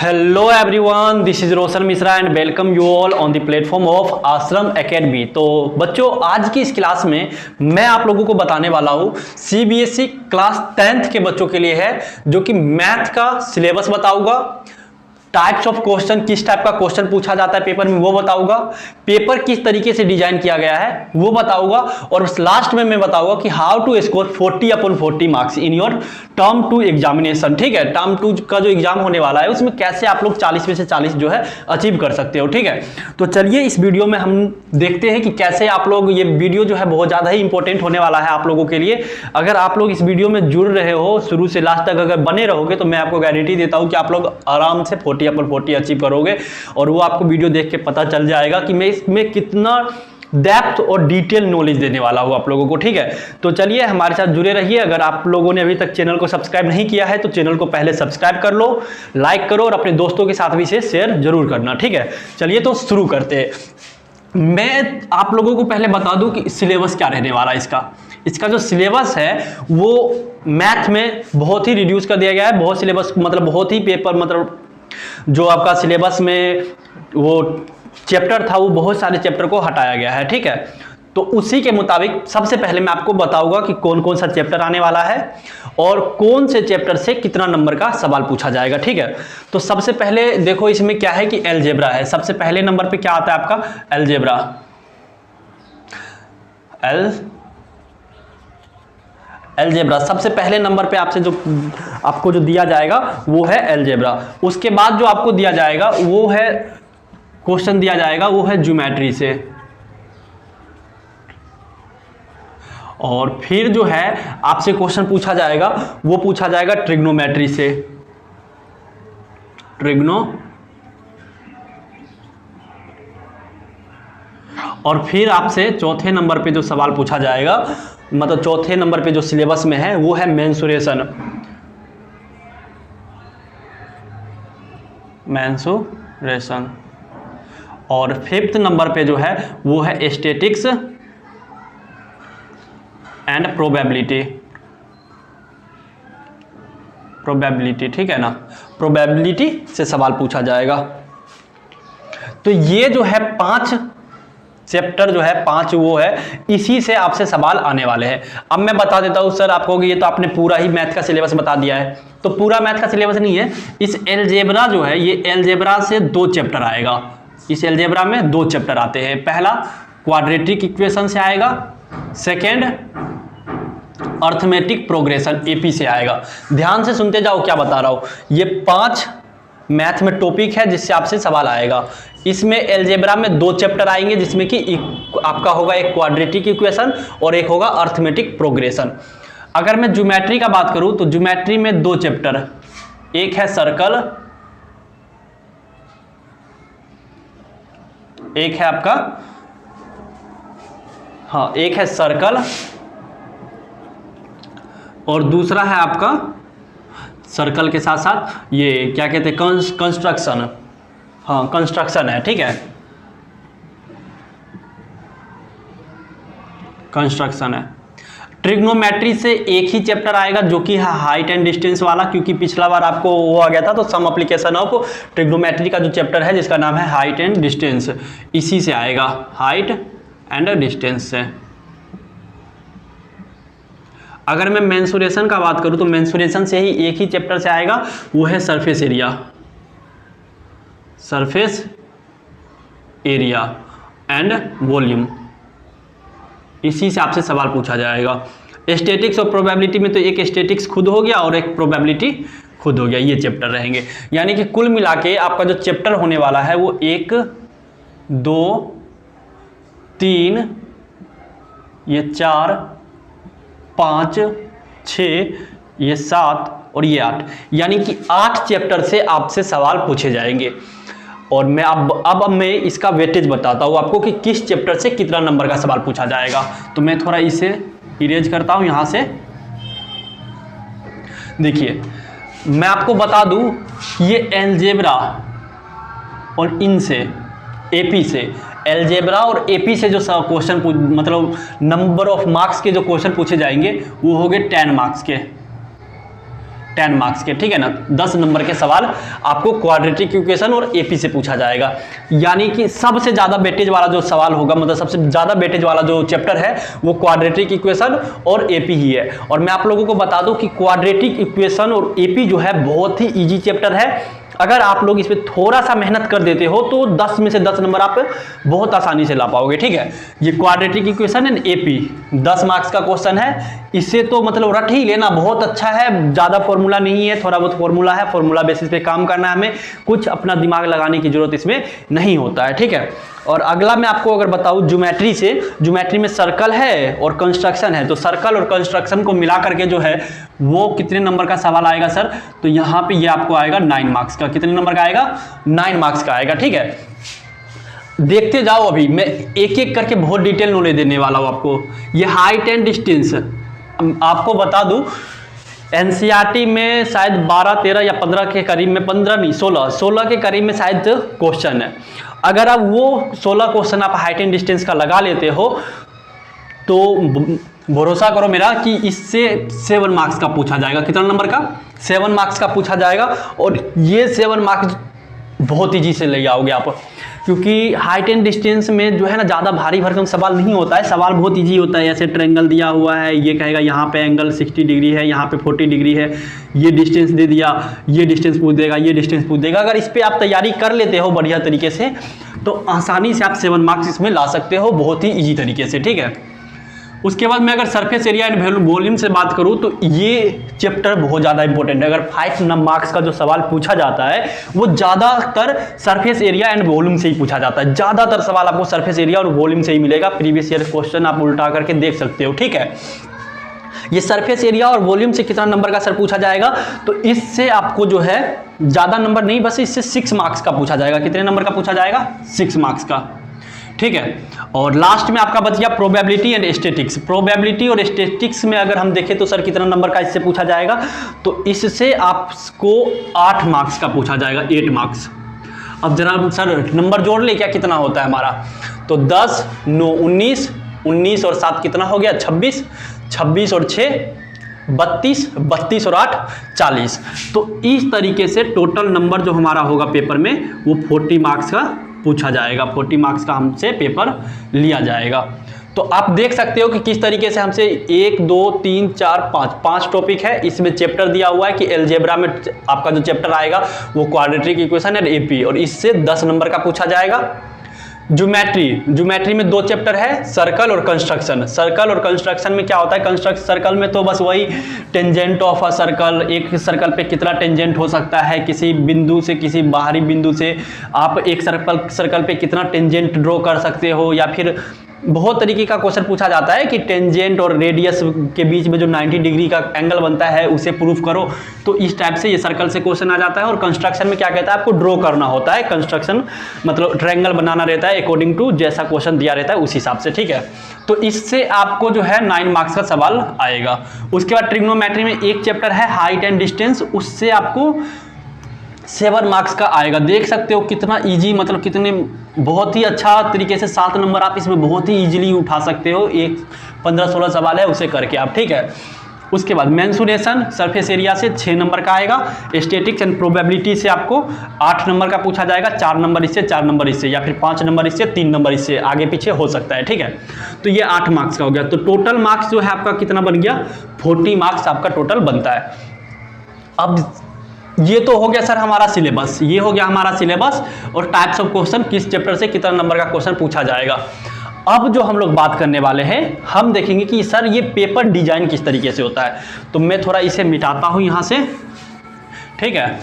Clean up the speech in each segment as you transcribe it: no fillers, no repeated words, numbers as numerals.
Hello everyone, this is Roshan Mishra and welcome you all on the platform of आश्रम academy. तो बच्चों, आज की इस क्लास में मैं आप लोगों को बताने वाला हूँ सीबीएसई क्लास 10th के बच्चों के लिए है, जो कि मैथ का सिलेबस बताऊंगा, टाइप्स ऑफ क्वेश्चन, किस टाइप का क्वेश्चन पूछा जाता है पेपर में वो बताऊंगा, पेपर किस तरीके से डिजाइन किया गया है वो बताऊंगा, और लास्ट में मैं बताऊंगा कि how to score 40/40 marks in your term 2 examination. ठीक है, टर्म 2 का जो एग्जाम होने वाला है उसमें कैसे आप लोग 40 में से 40 जो है अचीव कर सकते हो। ठीक है, तो चलिए इस वीडियो में हम देखते हैं कि कैसे आप लोग, ये वीडियो जो है बहुत ज्यादा ही इंपॉर्टेंट होने वाला है आप लोगों के लिए। अगर आप लोग इस वीडियो में जुड़ रहे हो, शुरू से लास्ट तक अगर बने रहोगे, तो मैं आपको गारंटी देता हूं कि आप लोग आराम से 40/40 अचीव करोगे, और वो आपको वीडियो देख के पता चल जाएगा कि मैं इसमें कितना डेप्थ और डिटेल नॉलेज देने वाला हूं आप लोगों को। ठीक है, तो चलिए हमारे साथ जुड़े रहिए। अगर आप लोगों ने अभी तक चैनल को सब्सक्राइब नहीं किया है तो चैनल को पहले सब्सक्राइब कर लो, लाइक करो और अपने दोस्तों के साथ भी इसे शेयर जरूर करना। ठीक है, चलिए तो शुरू करते हैं। मैं आप लोगों को पहले बता दूं कि सिलेबस क्या रहने वाला है इसका जो सिलेबस है वो मैथ में बहुत ही रिड्यूस कर दिया गया है। बहुत सिलेबस मतलब बहुत ही पेपर, मतलब जो आपका सिलेबस में वो चैप्टर था वो बहुत सारे चैप्टर को हटाया गया है। ठीक है, तो उसी के मुताबिक सबसे पहले मैं आपको बताऊंगा कि कौन कौन सा चैप्टर आने वाला है और कौन से चैप्टर से कितना नंबर का सवाल पूछा जाएगा। ठीक है, तो सबसे पहले देखो इसमें क्या है कि अलजेब्रा है। सबसे पहले नंबर पे क्या आता है आपका? अलजेब्रा। अलजेब्रा सबसे पहले नंबर पे आपसे जो आपको जो दिया जाएगा वो है अलजेब्रा। उसके बाद जो आपको दिया जाएगा वो है क्वेश्चन दिया जाएगा वो है ज्योमेट्री से, और फिर जो है आपसे क्वेश्चन पूछा जाएगा वो पूछा जाएगा ट्रिग्नोमेट्री से, और फिर आपसे चौथे नंबर पे जो सवाल पूछा जाएगा, मतलब चौथे नंबर पे जो सिलेबस में है वो है मेंसुरेशन। और फिफ्थ नंबर पे जो है वो है स्टैटिक्स एंड प्रोबेबिलिटी। ठीक है ना, प्रोबेबिलिटी से सवाल पूछा जाएगा। तो ये जो है 5 चैप्टर जो है 5 वो है, इसी से आपसे सवाल आने वाले हैं। अब मैं बता देता हूं सर आपको कि ये तो आपने पूरा ही मैथ का सिलेबस बता दिया है, तो पूरा मैथ का सिलेबस नहीं है। इस अलजेब्रा जो है, ये अलजेब्रा से 2 चैप्टर आएगा। इस अलजेब्रा में 2 चैप्टर आते हैं। पहला क्वाड्रेटिक इक्वेशन से आएगा, सेकेंड अर्थमेटिक प्रोग्रेशन एपी से आएगा। ध्यान से सुनते जाओ क्या बता रहा हूं। ये 5 मैथ में टॉपिक है जिससे आपसे सवाल आएगा। इसमें अलजेब्रा में 2 चैप्टर आएंगे, जिसमें कि आपका होगा एक क्वाड्रेटिक इक्वेशन और एक होगा अर्थमेटिक प्रोग्रेशन। अगर मैं ज्योमेट्री का बात करूं तो ज्योमेट्री में 2 चैप्टर, एक है सर्कल, एक है आपका एक है सर्कल और दूसरा है आपका सर्कल के साथ साथ ये क्या कहते हैं, कंस्ट्रक्शन। कंस्ट्रक्शन है। ठीक है, कंस्ट्रक्शन है। ट्रिग्नोमेट्री से एक ही चैप्टर आएगा जो कि है हाइट एंड डिस्टेंस वाला, क्योंकि पिछला बार आपको वो आ गया था, तो सम एप्लीकेशन ऑफ ट्रिग्नोमेट्री का जो चैप्टर है जिसका नाम है हाइट एंड डिस्टेंस, इसी से आएगा, हाइट एंड डिस्टेंस से। अगर मैं मेंसुरेशन का बात करूं तो मेंसुरेशन से ही एक ही चैप्टर से आएगा, वो है सरफेस एरिया एंड वॉल्यूम, इसी से आपसे सवाल पूछा जाएगा। स्टैटिक्स और प्रोबेबिलिटी में तो एक स्टैटिक्स खुद हो गया और एक प्रोबेबिलिटी खुद हो गया, ये चैप्टर रहेंगे। यानी कि कुल मिला के आपका जो चैप्टर होने वाला है वो 1 2 3 ये 4 5 6 ये 7 और ये 8, यानी कि 8 चैप्टर से आपसे सवाल पूछे जाएंगे। और मैं अब मैं इसका वेटेज बताता हूँ आपको कि किस चैप्टर से कितना नंबर का सवाल पूछा जाएगा। तो मैं थोड़ा इसे इरेज करता हूँ यहाँ से। देखिए मैं आपको बता दूँ, ये अलजेब्रा और इनसे एपी से, अलजेब्रा और एपी से जो क्वेश्चन मतलब नंबर ऑफ मार्क्स के जो क्वेश्चन पूछे जाएंगे वो हो गए 10 मार्क्स के। 10 मार्क्स के, ठीक है ना। 10 नंबर के सवाल आपको क्वाड्रेटिक इक्वेशन और एपी से पूछा जाएगा, यानी कि सबसे ज्यादा वेटेज वाला जो सवाल होगा, मतलब सबसे ज्यादा वेटेज वाला जो चैप्टर है वो क्वाड्रेटिक इक्वेशन और एपी ही है। और मैं आप लोगों को बता दूं कि क्वाड्रेटिक इक्वेशन और एपी जो है बहुत ही इजी चैप्टर है। अगर आप लोग इसमें थोड़ा सा मेहनत कर देते हो तो 10 में से 10 नंबर आप बहुत आसानी से ला पाओगे, ठीक है। ये quadratic equation and AP 10 marks का क्वेश्चन है, इससे तो मतलब रट ही लेना, बहुत अच्छा है। ज़्यादा फॉर्मूला नहीं है, थोड़ा बहुत फॉर्मूला है, फॉर्मूला बेसिस पे काम करना है हमें, कुछ अपना दिमाग लगाने की जरूरत इसमें नहीं होता है, ठीक है। और अगला मैं आपको अगर बताऊं ज्योमेट्री से, ज्योमेट्री में सर्कल है और कंस्ट्रक्शन है, तो सर्कल और कंस्ट्रक्शन को मिला करके जो है वो कितने नंबर का सवाल आएगा सर, तो यहाँ पे ये आपको आएगा 9 मार्क्स का। कितने नंबर का आएगा? 9 मार्क्स का आएगा, ठीक है। देखते जाओ, अभी मैं एक एक करके बहुत डिटेल नॉलेज देने वाला हूँ आपको। ये हाइट एंड डिस्टेंस आपको बता दूं, एनसीईआरटी में शायद 12, 13 या 15 के करीब में, 15 नहीं 16 के करीब में शायद क्वेश्चन है। अगर आप वो 16 क्वेश्चन आप हाइट एंड डिस्टेंस का लगा लेते हो तो भरोसा करो मेरा कि इससे 7 मार्क्स का पूछा जाएगा। कितना नंबर का? 7 मार्क्स का पूछा जाएगा। और ये 7 मार्क्स बहुत ईजी से ले आओगे आप, क्योंकि हाइट एंड डिस्टेंस में जो है ना ज़्यादा भारी भरकम सवाल नहीं होता है, सवाल बहुत इजी होता है। ऐसे ट्रायंगल दिया हुआ है, ये कहेगा यहाँ पे एंगल 60 डिग्री है, यहाँ पे 40 डिग्री है, ये डिस्टेंस दे दिया, ये डिस्टेंस पूछ देगा, ये डिस्टेंस पूछ देगा। अगर इस पर आप तैयारी कर लेते हो बढ़िया तरीके से तो आसानी से आप 7 मार्क्स इसमें ला सकते हो, बहुत ही ईजी तरीके से, ठीक है। उसके बाद मैं अगर सरफेस एरिया एंड वॉल्यूम से बात करूं तो ये चैप्टर बहुत ज़्यादा इंपॉर्टेंट है। अगर 5 मार्क्स का जो सवाल पूछा जाता है वो ज़्यादातर सरफेस एरिया एंड वॉल्यूम से ही पूछा जाता है। ज़्यादातर सवाल आपको सरफेस एरिया और वॉल्यूम से ही मिलेगा। प्रीवियस ईयर क्वेश्चन आप उल्टा करके देख सकते हो, ठीक है। ये सरफेस एरिया और वॉल्यूम से कितना नंबर का सर पूछा जाएगा, तो इससे आपको जो है ज़्यादा नंबर नहीं, बस इससे 6 मार्क्स का पूछा जाएगा। कितने नंबर का पूछा जाएगा? 6 मार्क्स का, ठीक है। और लास्ट में आपका बच गया प्रोबेबिलिटी एंड स्टैटिक्स। प्रोबेबिलिटी और स्टैटिक्स में अगर हम देखें तो सर कितना नंबर का इससे पूछा जाएगा, तो इससे आपको 8 मार्क्स का पूछा जाएगा, 8 मार्क्स। अब जरा सर नंबर जोड़ ले, क्या कितना होता है हमारा, तो 10, 9, 19, 19 और 7 कितना हो गया? 26, 26 और 6 32, 32 और 8 40। तो इस तरीके से टोटल नंबर जो हमारा होगा पेपर में वो 40 मार्क्स का पूछा जाएगा। 40 मार्क्स का हमसे पेपर लिया जाएगा। तो आप देख सकते हो कि किस तरीके से हमसे 1, 2, 3, 4, 5 टॉपिक है। इसमें चैप्टर दिया हुआ है कि अलजेब्रा में आपका जो चैप्टर आएगा वो क्वाड्रेटिक इक्वेशन एंड एपी, और इससे 10 नंबर का पूछा जाएगा। ज्योमेट्री में 2 चैप्टर है, सर्कल और कंस्ट्रक्शन। सर्कल और कंस्ट्रक्शन में क्या होता है, कंस्ट्रक्ट सर्कल में तो बस वही टेंजेंट ऑफ अ सर्कल, एक सर्कल पे कितना टेंजेंट हो सकता है किसी बिंदु से, किसी बाहरी बिंदु से, आप एक सर्कल पे कितना टेंजेंट ड्रॉ कर सकते हो, या फिर बहुत तरीके का क्वेश्चन पूछा जाता है कि टेंजेंट और रेडियस के बीच में जो 90 डिग्री का एंगल बनता है उसे प्रूफ करो। तो इस टाइप से ये सर्कल से क्वेश्चन आ जाता है। और कंस्ट्रक्शन में क्या कहता है, आपको ड्रॉ करना होता है। कंस्ट्रक्शन मतलब ट्रायंगल बनाना रहता है अकॉर्डिंग टू जैसा क्वेश्चन दिया रहता है उस हिसाब से, ठीक है। तो इससे आपको जो है 9 मार्क्स का सवाल आएगा। उसके बाद ट्रिग्नोमेट्री में एक चैप्टर है हाइट एंड डिस्टेंस, उससे आपको 7 मार्क्स का आएगा। देख सकते हो कितना इजी, मतलब कितने बहुत ही अच्छा तरीके से 7 नंबर आप इसमें बहुत ही इजीली उठा सकते हो। एक 15-16 सवाल है उसे करके आप, ठीक है। उसके बाद मेंसुरेशन सरफेस एरिया से 6 नंबर का आएगा। स्टैटिक्स एंड प्रोबेबिलिटी से आपको 8 नंबर का पूछा जाएगा। 4 नंबर इससे, 4 नंबर इससे, या फिर 5 नंबर इससे, 3 नंबर इससे, आगे पीछे हो सकता है, ठीक है। तो ये 8 मार्क्स का हो गया। तो टोटल मार्क्स जो है आपका कितना बन गया, 40 मार्क्स आपका टोटल बनता है। अब ये तो हो गया सर हमारा सिलेबस, ये हो गया हमारा सिलेबस और टाइप्स ऑफ क्वेश्चन, किस चैप्टर से कितना नंबर का क्वेश्चन पूछा जाएगा। अब जो हम लोग बात करने वाले हैं, हम देखेंगे कि सर ये पेपर डिजाइन किस तरीके से होता है। तो मैं थोड़ा इसे मिटाता हूं यहां से, ठीक है।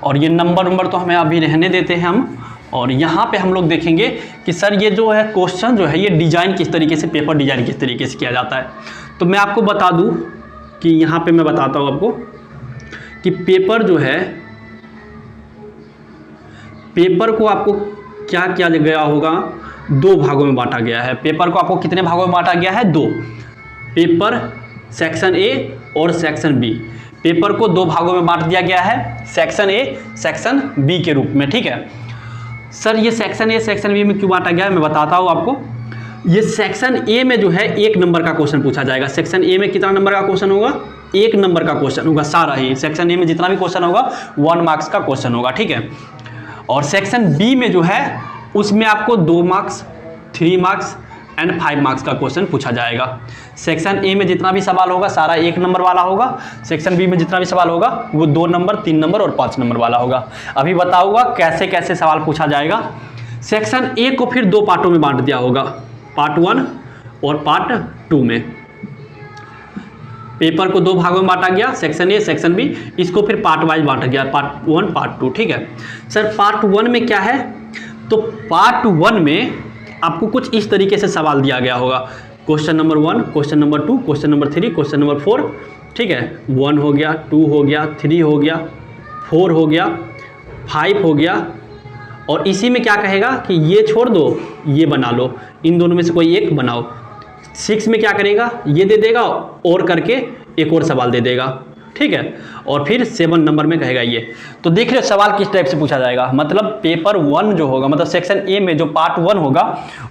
और ये नंबर तो हमें अभी रहने देते हैं हम। और यहाँ पे हम लोग देखेंगे कि सर ये जो है क्वेश्चन जो है ये डिजाइन किस तरीके से, पेपर डिजाइन किस तरीके से किया जाता है। तो मैं आपको बता दूं कि यहाँ पे मैं बताता हूँ आपको कि पेपर जो है, पेपर को आपको क्या किया गया होगा, 2 भागों में बांटा गया है। पेपर को आपको कितने भागों में बांटा गया है, 2। पेपर सेक्शन ए और सेक्शन बी। पेपर को 2 भागों में बांट दिया गया है, सेक्शन ए, सेक्शन बी के रूप में, ठीक है। सर ये सेक्शन ए सेक्शन बी में क्यों बांटा गया है मैं बताता हूँ आपको। ये सेक्शन ए में जो है 1 नंबर का क्वेश्चन पूछा जाएगा। सेक्शन ए में कितना नंबर का क्वेश्चन होगा? 1 नंबर का क्वेश्चन होगा सारा ही। सेक्शन ए में जितना भी क्वेश्चन होगा 1 मार्क्स का क्वेश्चन होगा, ठीक है। और सेक्शन बी में जो है उसमें आपको 2 मार्क्स, 3 मार्क्स एंड 5 मार्क्स का क्वेश्चन पूछा जाएगा। सेक्शन ए में जितना भी सवाल होगा सारा 1 नंबर वाला होगा। सेक्शन बी में जितना भी सवाल होगा वो 2 नंबर, 3 नंबर और 5 नंबर वाला होगा। अभी बताऊंगा कैसे कैसे सवाल पूछा जाएगा। सेक्शन ए को फिर 2 पार्टों में बांट दिया होगा, पार्ट 1 और पार्ट 2 में। पेपर को 2 भागों में बांटा गया, सेक्शन ए, सेक्शन बी। इसको फिर पार्ट वाइज बांटा गया, पार्ट 1, पार्ट 2, ठीक है। सर पार्ट 1 में क्या है? तो पार्ट 1 में आपको कुछ इस तरीके से सवाल दिया गया होगा। Question number 1, question number 2, question number 3, question number 4, ठीक है। 1 हो गया, 2 हो गया, 3 हो गया, 4 हो गया, 5 हो गया। और इसी में क्या कहेगा कि ये छोड़ दो, ये बना लो, इन दोनों में से कोई एक बनाओ। 6 में क्या करेगा? ये दे देगा और करके एक और सवाल दे देगा, ठीक है। और फिर 7 नंबर में कहेगा ये। तो देख रहे हो सवाल किस टाइप से पूछा जाएगा। मतलब पेपर 1 जो होगा, मतलब सेक्शन ए में जो पार्ट 1 होगा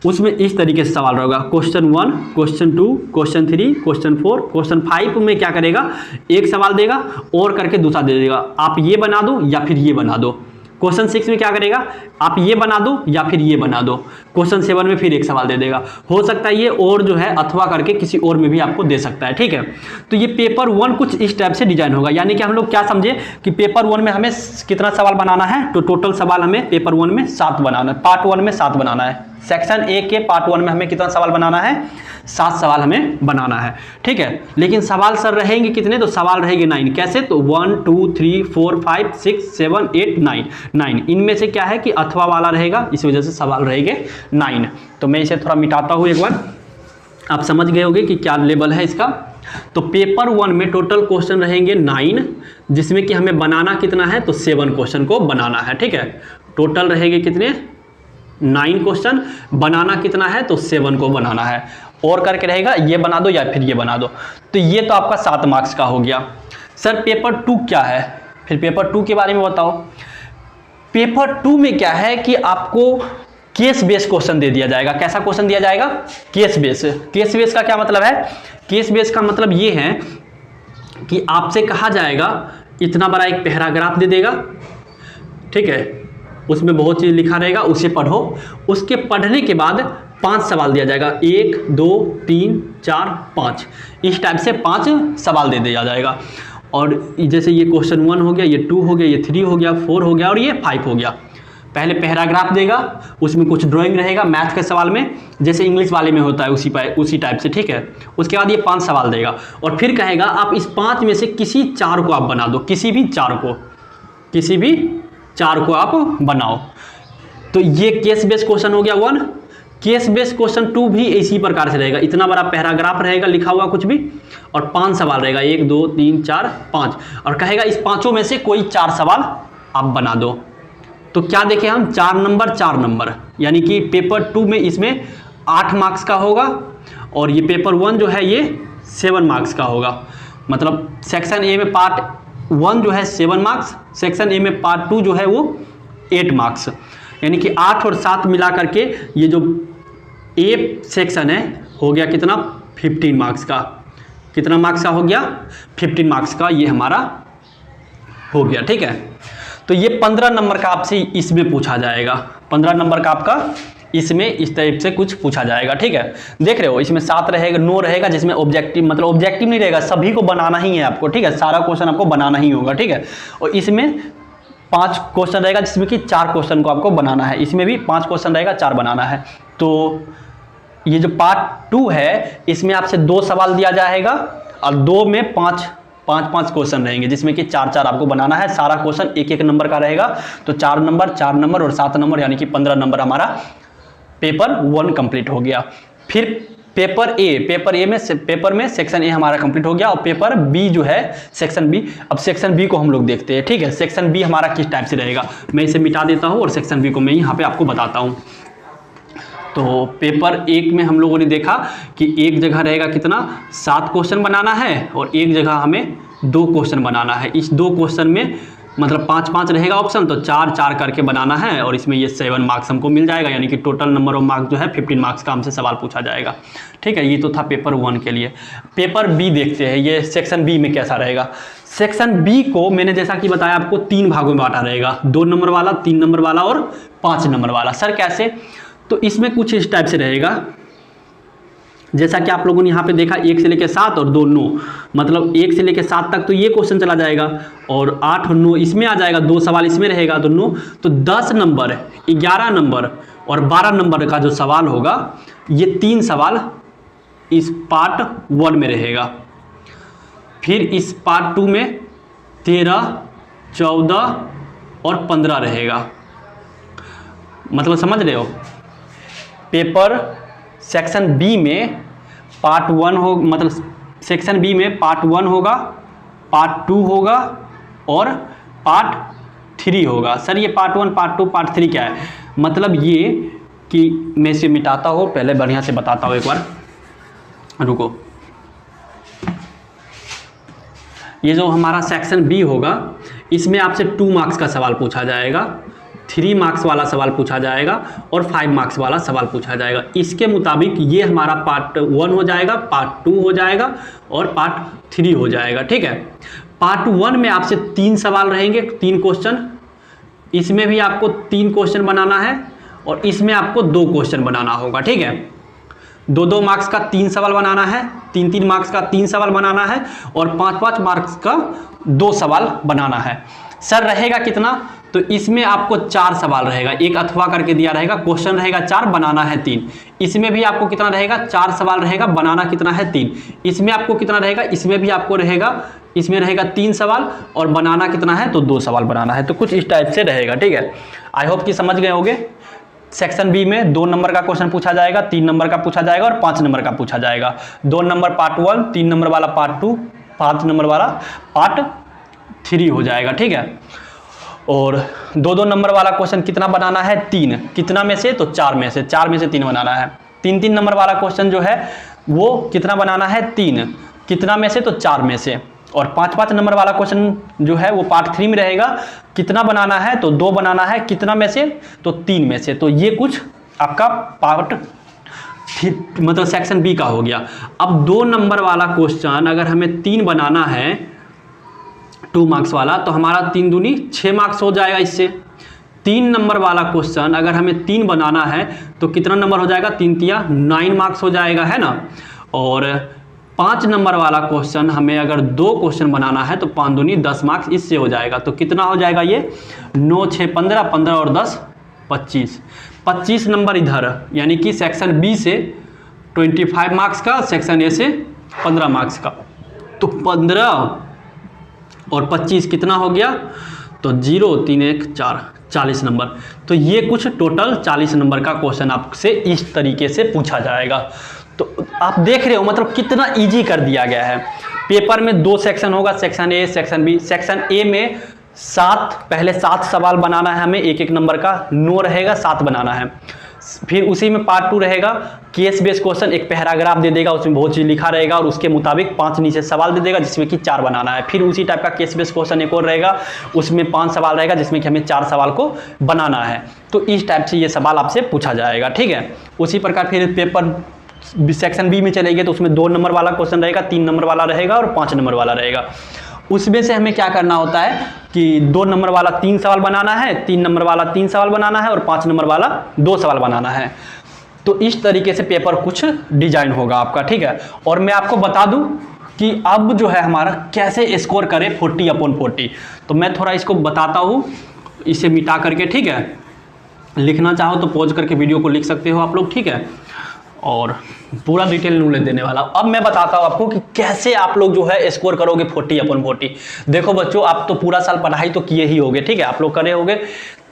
उसमें इस तरीके से सवाल रहेगा। Question 1, question 2, question 3, question 4, question 5 में क्या करेगा? एक सवाल देगा और करके दूसरा दे देगा, आप ये बना दो या फिर ये बना दो। क्वेश्चन 6 में क्या करेगा? आप ये बना दो या फिर ये बना दो। क्वेश्चन 7 में फिर एक सवाल दे देगा। हो सकता है ये और जो है अथवा करके किसी और में भी आपको दे सकता है, ठीक है। तो ये पेपर 1 कुछ इस टाइप से डिजाइन होगा। यानी कि हम लोग क्या समझे कि पेपर 1 में हमें कितना सवाल बनाना है? तो टोटल सवाल हमें पेपर 1 में 7 बनाना है, पार्ट 1 में 7 बनाना है। सेक्शन ए के पार्ट 1 में हमें कितना सवाल बनाना है? 7 सवाल हमें बनाना है, ठीक है। लेकिन सवाल सर रहेंगे कितने? तो सवाल रहेंगे 9। कैसे? तो 1 2 3 4 5 6 7 8 9। इनमें से क्या है कि अथवा वाला रहेगा, इस वजह से सवाल रहेंगे 9। तो मैं इसे थोड़ा मिटाता हूँ एक बार, आप समझ गए होंगे कि क्या लेवल है इसका। तो पेपर 1 में टोटल क्वेश्चन रहेंगे 9, जिसमें कि हमें बनाना कितना है? तो 7 क्वेश्चन को बनाना है, ठीक है। टोटल रहेंगे कितने? 9 क्वेश्चन। बनाना कितना है? तो 7 को बनाना है। और करके रहेगा ये बना दो या फिर ये बना दो। तो ये तो आपका 7 मार्क्स का हो गया। सर पेपर 2 क्या है? फिर पेपर 2 के बारे में बताओ। पेपर 2 में क्या है कि आपको केस बेस क्वेश्चन दे दिया जाएगा। कैसा क्वेश्चन दिया जाएगा? Case base. केस बेस का क्या मतलब है? केस बेस का मतलब ये है कि आपसे कहा जाएगा इतना बड़ा एक पैराग्राफ दे देगा, ठीक है। उसमें बहुत चीज़ लिखा रहेगा, उसे पढ़ो। उसके पढ़ने के बाद 5 सवाल दिया जाएगा, 1 2 3 4 5, इस टाइप से 5 सवाल दे दिया जाएगा। और जैसे ये क्वेश्चन 1 हो गया, ये 2 हो गया, ये 3 हो गया, 4 हो गया और ये 5 हो गया। पहले पैराग्राफ देगा, उसमें कुछ ड्राइंग रहेगा मैथ के सवाल में, जैसे इंग्लिश वाले में होता है उसी टाइप से, ठीक है। उसके बाद ये 5 सवाल देगा और फिर कहेगा आप इस 5 में से किसी 4 को आप बना दो, किसी भी 4 को आप बनाओ। तो ये केस बेस्ड क्वेश्चन हो गया 1। केस बेस्ड क्वेश्चन 2 भी इसी प्रकार से रहेगा। इतना बड़ा पैराग्राफ रहेगा लिखा हुआ कुछ भी और 5 सवाल रहेगा, 1 2 3 4 5, और कहेगा इस 5 में से कोई 4 सवाल आप बना दो। तो क्या देखें हम? 4 नंबर 4 नंबर, यानी कि पेपर 2 में इसमें 8 मार्क्स का होगा और ये पेपर 1 जो है ये 7 मार्क्स का होगा। मतलब सेक्शन ए में पार्ट 1 जो है 7 मार्क्स, सेक्शन ए में पार्ट 2 जो है वो 8 मार्क्स, यानी कि 8 और 7 मिला करके ये जो ए सेक्शन है हो गया कितना? 15 मार्क्स का। कितना मार्क्स का हो गया? 15 मार्क्स का ये हमारा हो गया, ठीक है। तो ये 15 नंबर का आपसे इसमें पूछा जाएगा। 15 नंबर का आपका इसमें इस टाइप से कुछ पूछा जाएगा, ठीक है। देख रहे हो इसमें 7 रहेगा, 9 रहेगा, जिसमें ऑब्जेक्टिव, मतलब ऑब्जेक्टिव नहीं रहेगा, सभी को बनाना ही है आपको, ठीक है। सारा क्वेश्चन आपको बनाना ही होगा, ठीक है। और इसमें 5 क्वेश्चन रहेगा जिसमें कि 4 क्वेश्चन को आपको बनाना है। इसमें भी 5 क्वेश्चन रहेगा, 4 बनाना है। तो ये जो पार्ट 2 है इसमें आपसे 2 सवाल दिया जाएगा और 2 में 5 क्वेश्चन रहेंगे, जिसमें कि 4 आपको बनाना है। सारा क्वेश्चन 1 नंबर का रहेगा। तो 4 नंबर और 7 नंबर, यानी कि 15 नंबर हमारा पेपर 1 कंप्लीट हो गया। फिर पेपर में सेक्शन ए हमारा कंप्लीट हो गया और पेपर बी जो है सेक्शन बी। अब सेक्शन बी को हम लोग देखते हैं, ठीक है। सेक्शन बी हमारा किस टाइप से रहेगा, मैं इसे मिटा देता हूं और सेक्शन बी को मैं यहाँ पे आपको बताता हूं। तो पेपर 1 में हम लोगों ने देखा कि एक जगह रहेगा कितना? 7 क्वेश्चन बनाना है और एक जगह हमें 2 क्वेश्चन बनाना है। इस 2 क्वेश्चन में मतलब 5-5 रहेगा ऑप्शन, तो 4-4 करके बनाना है और इसमें ये 7 मार्क्स हमको मिल जाएगा, यानी कि टोटल नंबर ऑफ मार्क्स जो है 15 मार्क्स का हमसे सवाल पूछा जाएगा। ठीक है, ये तो था पेपर 1 के लिए। पेपर बी देखते हैं, ये सेक्शन बी में कैसा रहेगा। सेक्शन बी को मैंने जैसा कि बताया आपको 3 भागों में बांटा रहेगा, 2 नंबर वाला, 3 नंबर वाला और 5 नंबर वाला। सर कैसे? तो इसमें कुछ इस टाइप से रहेगा, जैसा कि आप लोगों ने यहाँ पे देखा 1 से लेकर 7 और 2 9, मतलब 1 से लेकर 7 तक तो ये क्वेश्चन चला जाएगा और 8 और 9 इसमें आ जाएगा, 2 सवाल इसमें रहेगा, तो 9, तो 10 नंबर, 11 नंबर और 12 नंबर का जो सवाल होगा, ये 3 सवाल इस पार्ट 1 में रहेगा। फिर इस पार्ट 2 में 13, 14 और 15 रहेगा। मतलब समझ रहे हो, पेपर सेक्शन बी में पार्ट 1 हो, मतलब सेक्शन बी में पार्ट 1 होगा, पार्ट 2 होगा और पार्ट 3 होगा। सर ये पार्ट 1, पार्ट 2, पार्ट 3 क्या है? मतलब ये कि मैं इसे मिटाता हूँ, पहले बढ़िया से बताता हूँ एक बार, रुको। ये जो हमारा सेक्शन बी होगा, इसमें आपसे 2 मार्क्स का सवाल पूछा जाएगा, 3 मार्क्स वाला सवाल पूछा जाएगा और 5 मार्क्स वाला सवाल पूछा जाएगा। इसके मुताबिक ये हमारा पार्ट 1 हो जाएगा, पार्ट 2 हो जाएगा और पार्ट 3 हो जाएगा। ठीक है, पार्ट 1 में आपसे 3 सवाल रहेंगे, 3 क्वेश्चन, इसमें भी आपको 3 क्वेश्चन बनाना है और इसमें आपको 2 क्वेश्चन बनाना होगा। ठीक है, 2-2 मार्क्स का 3 सवाल बनाना है, 3-3 मार्क्स का 3 सवाल बनाना है और 5-5 मार्क्स का 2 सवाल बनाना है। सर रहेगा कितना? तो इसमें आपको 4 सवाल रहेगा, एक अथवा करके दिया रहेगा, क्वेश्चन रहेगा 4, बनाना है 3। इसमें भी आपको कितना रहेगा? 4 सवाल रहेगा, बनाना कितना है? 3। इसमें आपको कितना रहेगा? इसमें भी आपको रहेगा, इसमें रहेगा 3 सवाल और बनाना कितना है? तो 2 सवाल बनाना है। तो कुछ इस टाइप से रहेगा। ठीक है, आई होप कि समझ गए होंगे। सेक्शन बी में 2 नंबर का क्वेश्चन पूछा जाएगा, 3 नंबर का पूछा जाएगा और 5 नंबर का पूछा जाएगा। 2 नंबर पार्ट 1, 3 नंबर वाला पार्ट 2, 5 नंबर वाला पार्ट 3 हो जाएगा। ठीक है, और 2-2 नंबर वाला क्वेश्चन कितना बनाना है? 3। कितना में से? तो 4 में से, 4 में से 3 बनाना है। 3-3 नंबर वाला क्वेश्चन जो है वो कितना बनाना है? 3। कितना में से? तो 4 में से। और 5-5 नंबर वाला क्वेश्चन जो है वो पार्ट 3 में रहेगा, कितना बनाना है? तो 2 बनाना है। कितना में से? तो 3 में से। तो ये कुछ आपका पार्ट मतलब सेक्शन बी का हो गया। अब 2 नंबर वाला क्वेश्चन अगर हमें 3 बनाना है, 2 मार्क्स वाला, तो हमारा 3 दूनी 6 मार्क्स हो जाएगा इससे। 3 नंबर वाला क्वेश्चन अगर हमें 3 बनाना है तो कितना नंबर हो जाएगा? 3 तिया 9 मार्क्स हो जाएगा, है ना। और 5 नंबर वाला क्वेश्चन हमें अगर 2 क्वेश्चन बनाना है तो 5 दूनी 10 मार्क्स इससे हो जाएगा। तो कितना हो जाएगा ये? 9 6 15, 15 और 10 25। 25 नंबर इधर, यानी कि सेक्शन बी से 25 मार्क्स का, सेक्शन ए से 15 मार्क्स का। तो 15 और 25 कितना हो गया? तो 0 3 1 4, 40 नंबर। तो ये कुछ टोटल 40 नंबर का क्वेश्चन आपसे इस तरीके से पूछा जाएगा। तो आप देख रहे हो मतलब कितना इजी कर दिया गया है। पेपर में 2 सेक्शन होगा, section A, section B. Section A में 7, पहले 7 सवाल बनाना है हमें, एक एक नंबर का, 9 रहेगा, 7 बनाना है। फिर उसी में पार्ट 2 रहेगा, केस बेस्ड क्वेश्चन, एक पैराग्राफ दे देगा, उसमें बहुत चीज लिखा रहेगा और उसके मुताबिक 5 नीचे सवाल दे देगा जिसमें कि 4 बनाना है। फिर उसी टाइप का केस बेस्ड क्वेश्चन एक और रहेगा, उसमें 5 सवाल रहेगा जिसमें कि हमें 4 सवाल को बनाना है। तो इस टाइप से ये सवाल आपसे पूछा जाएगा। ठीक है, उसी प्रकार फिर पेपर सेक्शन बी में चलेंगे तो उसमें 2 नंबर वाला क्वेश्चन रहेगा, 3 नंबर वाला रहेगा और 5 नंबर वाला रहेगा। उसमें से हमें क्या करना होता है कि 2 नंबर वाला 3 सवाल बनाना है, 3 नंबर वाला 3 सवाल बनाना है और 5 नंबर वाला 2 सवाल बनाना है। तो इस तरीके से पेपर कुछ डिजाइन होगा आपका। ठीक है, और मैं आपको बता दूं कि अब जो है हमारा कैसे स्कोर करें 40/40। तो मैं थोड़ा इसको बताता हूं, इसे मिटा करके। ठीक है, लिखना चाहो तो पॉज करके वीडियो को लिख सकते हो आप लोग। ठीक है, और पूरा डिटेल नॉलेज देने वाला। अब मैं बताता हूँ आपको कि कैसे आप लोग जो है स्कोर करोगे 40/40। देखो बच्चों, आप तो पूरा साल पढ़ाई तो किए ही होगे, ठीक है, आप लोग करे होगे।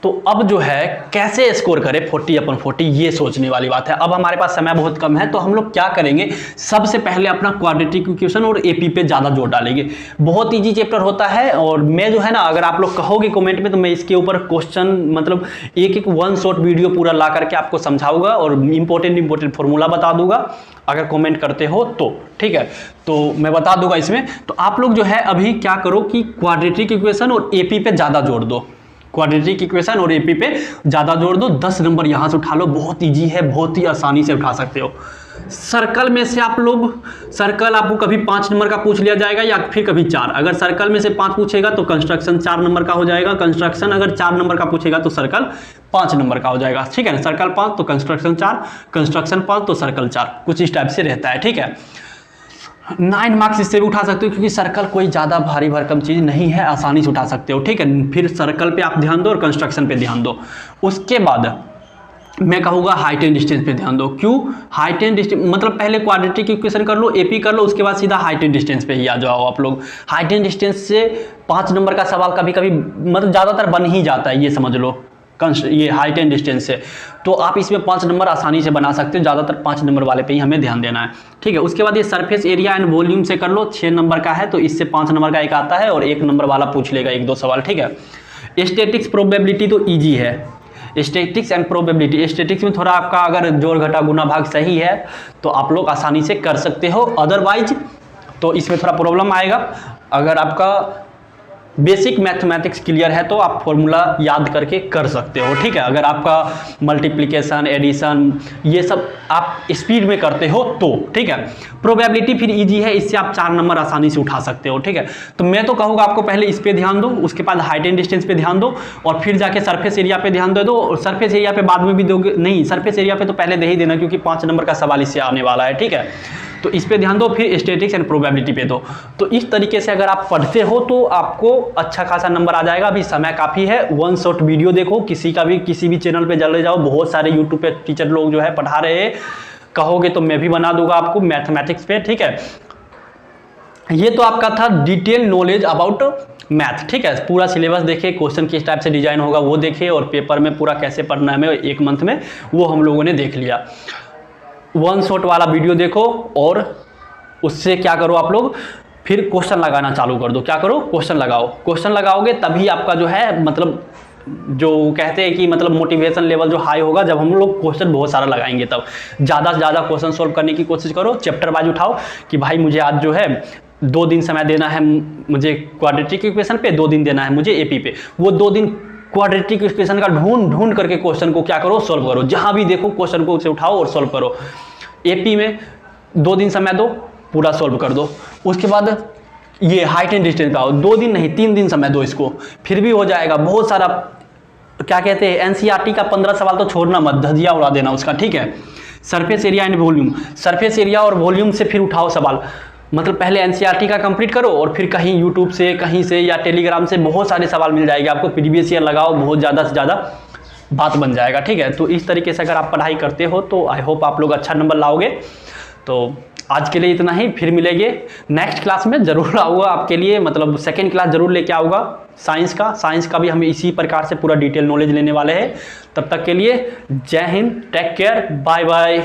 तो अब जो है कैसे स्कोर करें 40/40, ये सोचने वाली बात है। अब हमारे पास समय बहुत कम है, तो हम लोग क्या करेंगे, सबसे पहले अपना क्वाड्रेटिक इक्वेशन और एपी पे ज़्यादा जोर डालेंगे। बहुत ईजी चैप्टर होता है, और मैं जो है ना, अगर आप लोग कहोगे कमेंट में तो मैं इसके ऊपर क्वेश्चन मतलब एक वन शॉट वीडियो पूरा ला करके आपको समझाऊंगा और इंपॉर्टेंट फॉर्मूला बता दूंगा, अगर कमेंट करते हो तो। ठीक है, तो मैं बता दूंगा इसमें। तो आप लोग जो है अभी क्या करो कि क्वाड्रेटिक इक्वेशन और एपी पे ज़्यादा जोर दो, क्वाड्रेटिक इक्वेशन और एपी पे ज़्यादा जोर दो। 10 नंबर यहाँ से उठा लो, बहुत ईजी है, बहुत ही आसानी से उठा सकते हो। सर्कल में से आप लोग, सर्कल आपको कभी 5 नंबर का पूछ लिया जाएगा या फिर कभी 4। अगर सर्कल में से 5 पूछेगा तो कंस्ट्रक्शन 4 नंबर का हो जाएगा, कंस्ट्रक्शन अगर 4 नंबर का पूछेगा तो सर्कल 5 नंबर का हो जाएगा। ठीक है ना, सर्कल 5 तो कंस्ट्रक्शन 4, कंस्ट्रक्शन 5 तो सर्कल 4, कुछ इस टाइप से रहता है। ठीक है, 9 मार्क्स इससे भी उठा सकते हो, क्योंकि सर्कल कोई ज़्यादा भारी भरकम चीज़ नहीं है, आसानी से उठा सकते हो। ठीक है, फिर सर्कल पे आप ध्यान दो और कंस्ट्रक्शन पे ध्यान दो। उसके बाद मैं कहूँगा हाइट एंड डिस्टेंस पे ध्यान दो। क्यों हाइट एंड डिस्टेंस, मतलब पहले क्वाड्रेटिक इक्वेशन कर लो, एपी कर लो, उसके बाद सीधा हाइट एंड डिस्टेंस पे ही आ जाओ आप लोग। हाइट एंड डिस्टेंस से 5 नंबर का सवाल कभी कभी मतलब ज़्यादातर बन ही जाता है, ये समझ लो, ये हाइट एंड डिस्टेंस से। तो आप इसमें 5 नंबर आसानी से बना सकते हो, ज़्यादातर 5 नंबर वाले पे ही हमें ध्यान देना है। ठीक है, उसके बाद ये सरफेस एरिया एंड वॉल्यूम से कर लो, 6 नंबर का है तो इससे 5 नंबर का एक आता है और 1 नंबर वाला पूछ लेगा 1-2 सवाल। ठीक है, स्टैटिक्स प्रोबेबिलिटी तो ईजी है, स्टैटिक्स एंड प्रोबेबिलिटी। स्टैटिक्स में थोड़ा आपका अगर जोड़ घटा गुना भाग सही है तो आप लोग आसानी से कर सकते हो, अदरवाइज तो इसमें थोड़ा प्रॉब्लम आएगा। अगर आपका बेसिक मैथमेटिक्स क्लियर है तो आप फॉर्मूला याद करके कर सकते हो। ठीक है, अगर आपका मल्टीप्लिकेशन, एडिशन ये सब आप स्पीड में करते हो तो। ठीक है, प्रोबेबिलिटी फिर इजी है, इससे आप 4 नंबर आसानी से उठा सकते हो। ठीक है, तो मैं तो कहूँगा आपको पहले इस पे ध्यान दो, उसके बाद हाइट एंड डिस्टेंस पे ध्यान दो, और फिर जाके सरफेस एरिया पे ध्यान दे दो। और सरफेस एरिया पे बाद में भी दोगे, नहीं सरफेस एरिया पे तो पहले दे ही देना, क्योंकि 5 नंबर का सवाल इससे आने वाला है। ठीक है, तो इस पे ध्यान दो, फिर स्टैटिक्स एंड प्रोबेबिलिटी पे दो। तो इस तरीके से अगर आप पढ़ते हो तो आपको अच्छा खासा नंबर आ जाएगा। अभी समय काफ़ी है, वन शॉट वीडियो देखो, किसी का भी किसी भी चैनल पे चले जाओ, बहुत सारे यूट्यूब पे टीचर लोग जो है पढ़ा रहे हैं, कहोगे तो मैं भी बना दूंगा आपको मैथमेटिक्स पे। ठीक है, ये तो आपका था डिटेल नॉलेज अबाउट मैथ। ठीक है, पूरा सिलेबस देखे, क्वेश्चन किस टाइप से डिजाइन होगा वो देखे, और पेपर में पूरा कैसे पढ़ना है हमें 1 मंथ में, वो हम लोगों ने देख लिया। वन शॉट वाला वीडियो देखो और उससे क्या करो आप लोग, फिर क्वेश्चन लगाना चालू कर दो। क्या करो, क्वेश्चन लगाओ। क्वेश्चन लगाओगे तभी आपका जो है मतलब जो कहते हैं कि मतलब मोटिवेशन लेवल जो हाई होगा, जब हम लोग क्वेश्चन बहुत सारा लगाएंगे तब। ज़्यादा से ज़्यादा क्वेश्चन सॉल्व करने की कोशिश करो, चैप्टर वाइज उठाओ कि भाई मुझे आज जो है 2 दिन समय देना है मुझे क्वाड्रेटिक इक्वेशन पे, 2 दिन देना है मुझे एपी पे। वो 2 दिन क्वाड्रेटिक इक्वेशन का ढूंढ करके क्वेश्चन को क्या करो, सॉल्व करो। जहां भी देखो क्वेश्चन को उसे उठाओ और सॉल्व करो। एपी में 2 दिन समय दो, पूरा सॉल्व कर दो। उसके बाद ये हाइट एंड डिस्टेंस का 2 दिन नहीं 3 दिन समय दो इसको, फिर भी हो जाएगा। बहुत सारा क्या कहते हैं एनसीईआरटी का 15 सवाल तो छोड़ना मत, धजिया उड़ा देना उसका। ठीक है, surface area and volume, surface area और वॉल्यूम से फिर उठाओ सवाल। मतलब पहले एनसीईआरटी का कंप्लीट करो और फिर कहीं यूट्यूब से, कहीं से या टेलीग्राम से बहुत सारे सवाल मिल जाएंगे आपको। प्रीवियस ईयर लगाओ, बहुत ज़्यादा से ज़्यादा बात बन जाएगा। ठीक है, तो इस तरीके से अगर आप पढ़ाई करते हो तो आई होप आप लोग अच्छा नंबर लाओगे। तो आज के लिए इतना ही, फिर मिलेंगे नेक्स्ट क्लास में। जरूर आऊँगा आपके लिए, मतलब सेकेंड क्लास जरूर लेके आऊँगा साइंस का भी हम इसी प्रकार से पूरा डिटेल नॉलेज लेने वाले हैं। तब तक के लिए जय हिंद, टेक केयर, बाय बाय।